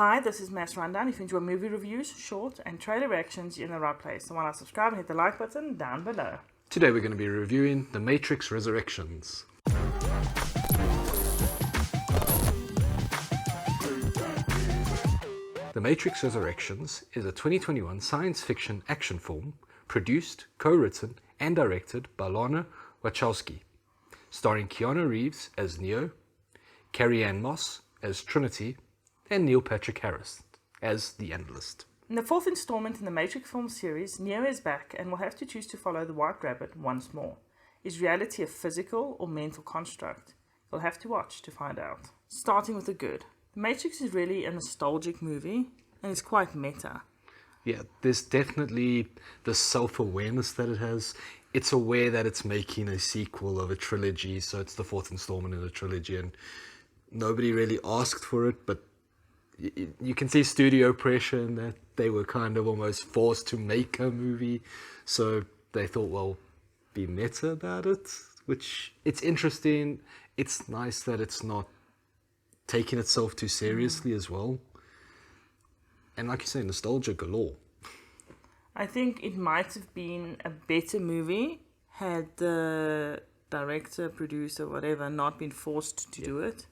Hi, this is Mass Rundown. If you enjoy movie reviews, short and trailer reactions, you're in the right place. So why not subscribe and hit the like button down below. Today we're going to be reviewing The Matrix Resurrections. The Matrix Resurrections is a 2021 science fiction action film produced, co-written and directed by Lana Wachowski, starring Keanu Reeves as Neo, Carrie-Anne Moss as Trinity, and Neil Patrick Harris as the Analyst. In the fourth installment in the Matrix film series, Neo is back and will have to choose to follow the White Rabbit once more. Is reality a physical or mental construct? You'll have to watch to find out. Starting with the good. The Matrix is really a nostalgic movie and it's quite meta. Yeah, there's definitely the self-awareness that it has. It's aware that it's making a sequel of a trilogy, so it's the fourth installment in a trilogy, and nobody really asked for it, but you can see studio pressure and that they were kind of almost forced to make a movie, so they thought, well, be meta about it, which it's interesting. It's nice that it's not taking itself too seriously as well. And like you say, nostalgia galore. I think it might have been a better movie had the director, producer, whatever, not been forced to do it.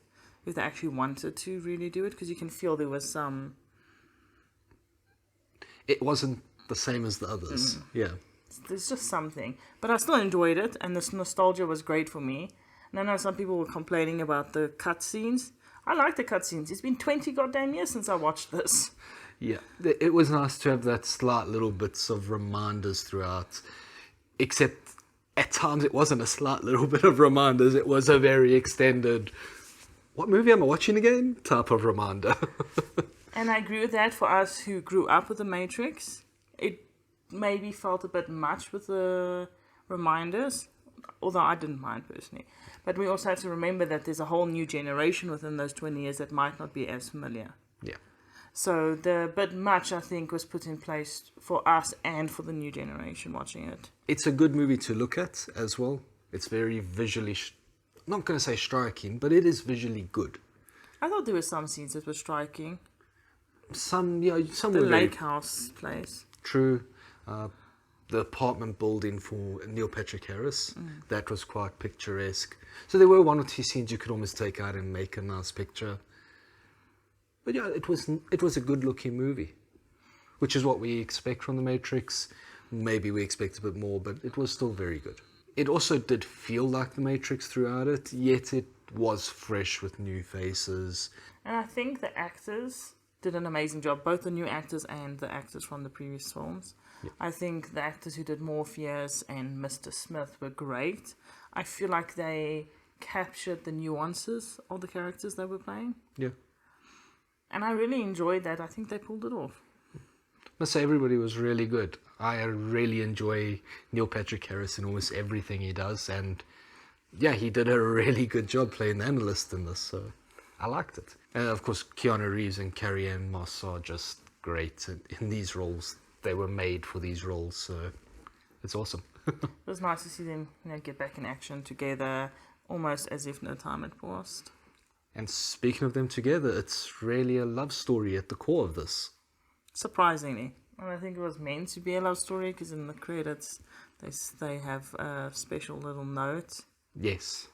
If they actually wanted to really do it, because you can feel there was some... It wasn't the same as the others. Yeah. There's just something. But I still enjoyed it, and this nostalgia was great for me. And I know some people were complaining about the cutscenes. I like the cutscenes. It's been 20 goddamn years since I watched this. Yeah, it was nice to have that slight little bits of reminders throughout. Except at times it wasn't a slight little bit of reminders. It was a very extended... What movie am I watching again? Type of reminder. And I agree with that. For us who grew up with The Matrix, it maybe felt a bit much with the reminders, although I didn't mind personally. But we also have to remember that there's a whole new generation within those 20 years that might not be as familiar. Yeah. So the bit much, I think, was put in place for us and for the new generation watching it. It's a good movie to look at as well. It's very visually... not going to say striking, but it is visually good. I thought there were some scenes that were striking. Some The were lake house place. True. The apartment building for Neil Patrick Harris, that was quite picturesque. So there were one or two scenes you could almost take out and make a nice picture. But yeah, it was a good looking movie, which is what we expect from The Matrix. Maybe we expect a bit more, but it was still very good. It also did feel like The Matrix throughout it, yet it was fresh with new faces. And I think the actors did an amazing job, both the new actors and the actors from the previous films. Yeah. I think the actors who did Morpheus and Mr. Smith were great. I feel like they captured the nuances of the characters they were playing. Yeah. And I really enjoyed that. I think they pulled it off. I must say everybody was really good. I really enjoy Neil Patrick Harris in almost everything he does, and yeah, he did a really good job playing the Analyst in this, so I liked it. And of course, Keanu Reeves and Carrie-Anne Moss are just great in these roles. They were made for these roles, so it's awesome. It was nice to see them, get back in action together, almost as if no time had passed. And speaking of them together, it's really a love story at the core of this. Surprisingly. And I think it was meant to be a love story, because in the credits they have a special little note. Yes.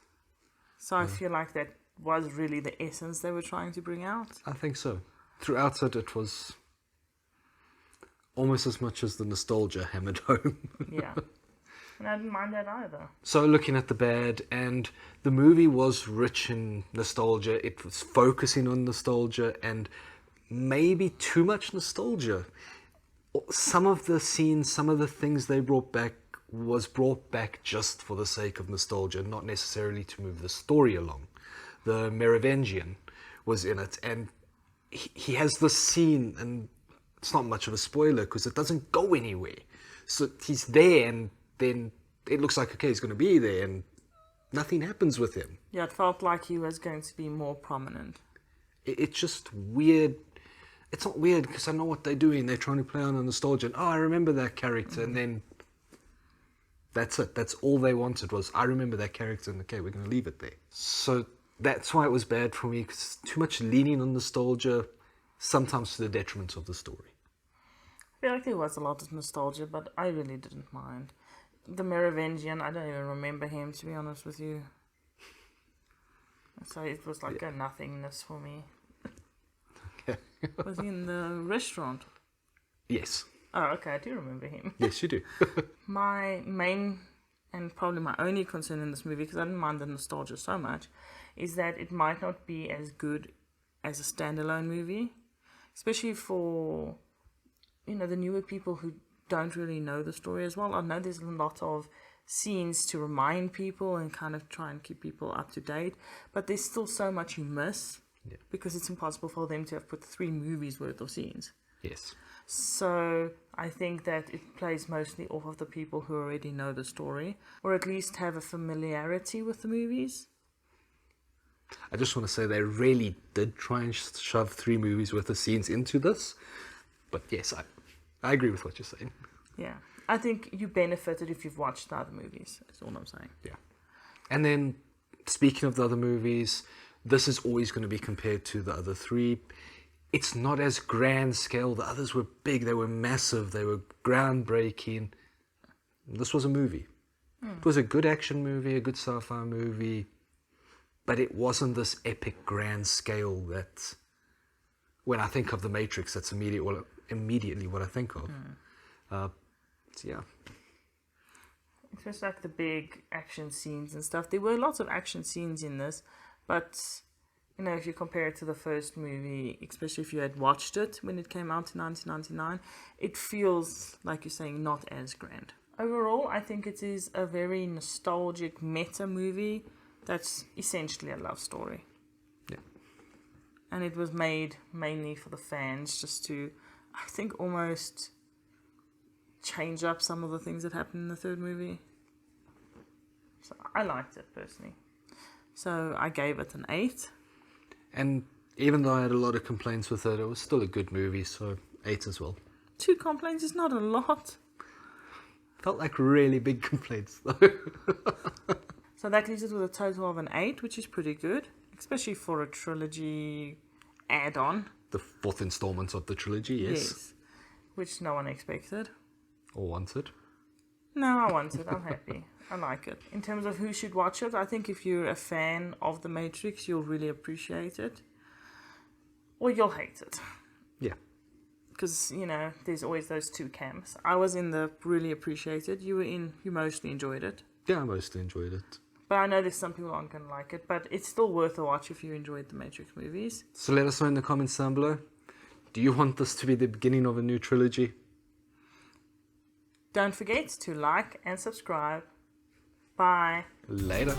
So I feel like that was really the essence they were trying to bring out. I think so. Throughout it was almost as much as the nostalgia hammered home. Yeah. And I didn't mind that either. So looking at the bad, and the movie was rich in nostalgia. It was focusing on nostalgia and maybe too much nostalgia. Some of the scenes, some of the things they brought back was brought back just for the sake of nostalgia, not necessarily to move the story along. The Merovingian was in it, and he has this scene, and it's not much of a spoiler because it doesn't go anywhere. So he's there, and then it looks like, okay, he's going to be there, and nothing happens with him. Yeah, it felt like he was going to be more prominent. It's just weird. It's not weird because I know what they're doing. They're trying to play on a nostalgia. And, I remember that character. And then that's it. That's all they wanted was, I remember that character. And okay, we're going to leave it there. So that's why it was bad for me. Because too much leaning on nostalgia. sometimes to the detriment of the story. I feel like there was a lot of nostalgia, but I really didn't mind. The Merovingian, I don't even remember him, to be honest with you. So it was like a nothingness for me. Okay. Was he in the restaurant? Yes. Oh, okay, I do remember him. Yes, you do. My main and probably my only concern in this movie, because I didn't mind the nostalgia so much, is that it might not be as good as a standalone movie, especially for, you know, the newer people who don't really know the story as well. I know there's a lot of scenes to remind people and kind of try and keep people up to date, but there's still so much you miss because it's impossible for them to have put 3 movies worth of scenes. Yes. So I think that it plays mostly off of the people who already know the story, or at least have a familiarity with the movies. I just want to say they really did try and shove 3 movies worth of scenes into this. But yes, I agree with what you're saying. Yeah. I think you benefited if you've watched the other movies. That's all I'm saying. Yeah. And then, speaking of the other movies, this is always going to be compared to the other 3. It's not as grand scale. The others were big. They were massive. They were groundbreaking. This was a movie. It was a good action movie, a good sci-fi movie. But it wasn't this epic grand scale that, when I think of The Matrix, that's immediately what I think of. So yeah. It was like the big action scenes and stuff. There were lots of action scenes in this, but, you know, if you compare it to the first movie, especially if you had watched it when it came out in 1999, it feels, like you're saying, not as grand. Overall, I think it is a very nostalgic meta movie that's essentially a love story. Yeah. And it was made mainly for the fans, just to, I think, almost change up some of the things that happened in the third movie. So I liked it personally. So I gave it an 8. And even though I had a lot of complaints with it, it was still a good movie, so 8 as well. 2 complaints is not a lot. Felt like really big complaints though. So that leaves it with a total of an 8, which is pretty good, especially for a trilogy add-on. The 4th installment of the trilogy, yes. Which no one expected. Or wanted. No, I want it. I'm happy. I like it. In terms of who should watch it, I think if you're a fan of The Matrix, you'll really appreciate it. Or you'll hate it. Yeah. Because, you know, there's always those 2 camps. I was in the really appreciated. You mostly enjoyed it. Yeah, I mostly enjoyed it. But I know there's some people aren't going to like it. But it's still worth a watch if you enjoyed the Matrix movies. So let us know in the comments down below. Do you want this to be the beginning of a new trilogy? Don't forget to like and subscribe. Bye. Later.